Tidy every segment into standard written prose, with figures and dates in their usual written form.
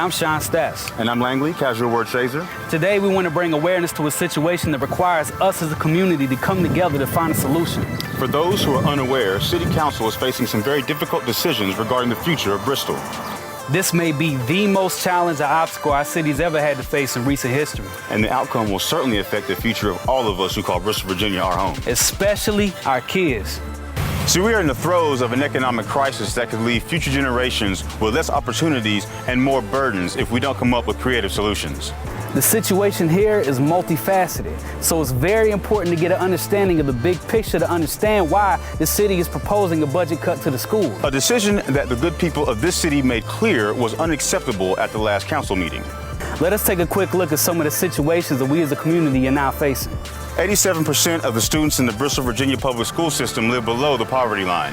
I'm Sean Stats. And I'm Langley, casual word chaser. Today we want to bring awareness to a situation that requires us as a community to come together to find a solution. For those who are unaware, City Council is facing some very difficult decisions regarding the future of Bristol. This may be the most challenging obstacle our city's ever had to face in recent history. And the outcome will certainly affect the future of all of us who call Bristol, Virginia our home. Especially our kids. So we are in the throes of an economic crisis that could leave future generations with less opportunities and more burdens if we don't come up with creative solutions. The situation here is multifaceted, so it's very important to get an understanding of the big picture to understand why the city is proposing a budget cut to the school. A decision that the good people of this city made clear was unacceptable at the last council meeting. Let us take a quick look at some of the situations that we as a community are now facing. 87% of the students in the Bristol, Virginia public school system live below the poverty line.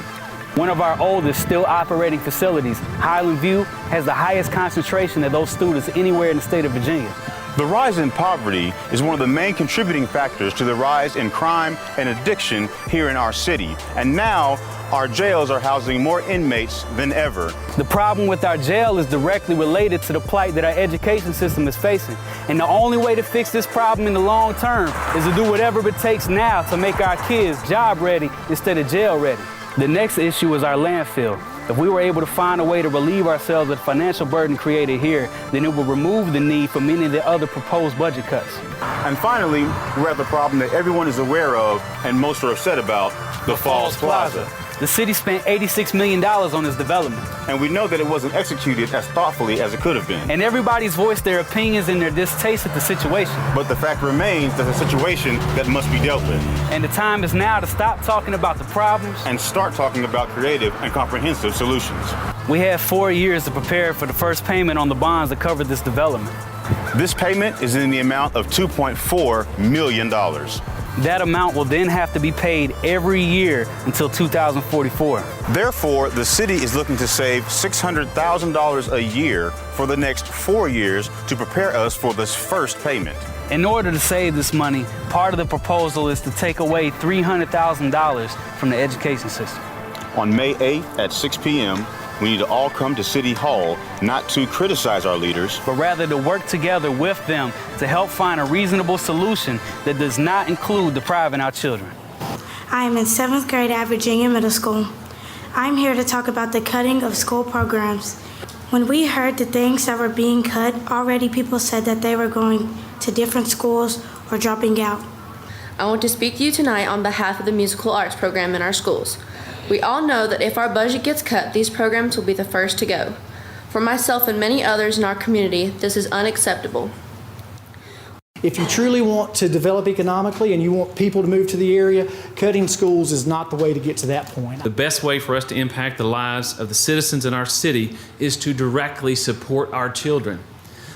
One of our oldest still operating facilities, Highland View, has the highest concentration of those students anywhere in the state of Virginia. The rise in poverty is one of the main contributing factors to the rise in crime and addiction here in our city. And now, our jails are housing more inmates than ever. The problem with our jail is directly related to the plight that our education system is facing. And the only way to fix this problem in the long term is to do whatever it takes now to make our kids job ready instead of jail ready. The next issue is our landfill. If we were able to find a way to relieve ourselves of the financial burden created here, then it would remove the need for many of the other proposed budget cuts. And finally, we're at the problem that everyone is aware of and most are upset about, the Falls Plaza. The city spent $86 million on this development. And we know that it wasn't executed as thoughtfully as it could have been. And everybody's voiced their opinions and their distaste at the situation. But the fact remains that it's a situation that must be dealt with. And the time is now to stop talking about the problems and start talking about creative and comprehensive solutions. We have 4 years to prepare for the first payment on the bonds that cover this development. This payment is in the amount of $2.4 million. That amount will then have to be paid every year until 2044. Therefore, the city is looking to save $600,000 a year for the next 4 years to prepare us for this first payment. In order to save this money, part of the proposal is to take away $300,000 from the education system. On May 8th at 6 p.m., we need to all come to City Hall, not to criticize our leaders, but rather to work together with them to help find a reasonable solution that does not include depriving our children. I am in 7th grade at Virginia Middle School. I'm here to talk about the cutting of school programs. When we heard the things that were being cut, already people said that they were going to different schools or dropping out. I want to speak to you tonight on behalf of the musical arts program in our schools. We all know that if our budget gets cut, these programs will be the first to go. For myself and many others in our community, this is unacceptable. If you truly want to develop economically and you want people to move to the area, cutting schools is not the way to get to that point. The best way for us to impact the lives of the citizens in our city is to directly support our children.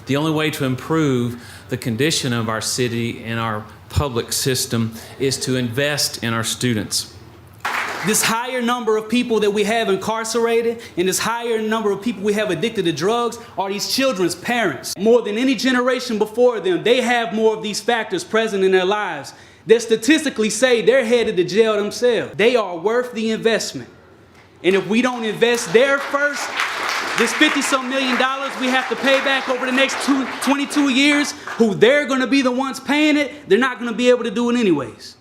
The only way to improve the condition of our city and our public system is to invest in our students. This higher number of people that we have incarcerated and this higher number of people we have addicted to drugs are these children's parents. More than any generation before them, they have more of these factors present in their lives that statistically say they're headed to jail themselves. They are worth the investment. And if we don't invest there first, this $50-some million we have to pay back over the next 22 years, who they're going to be the ones paying it, they're not going to be able to do it anyways.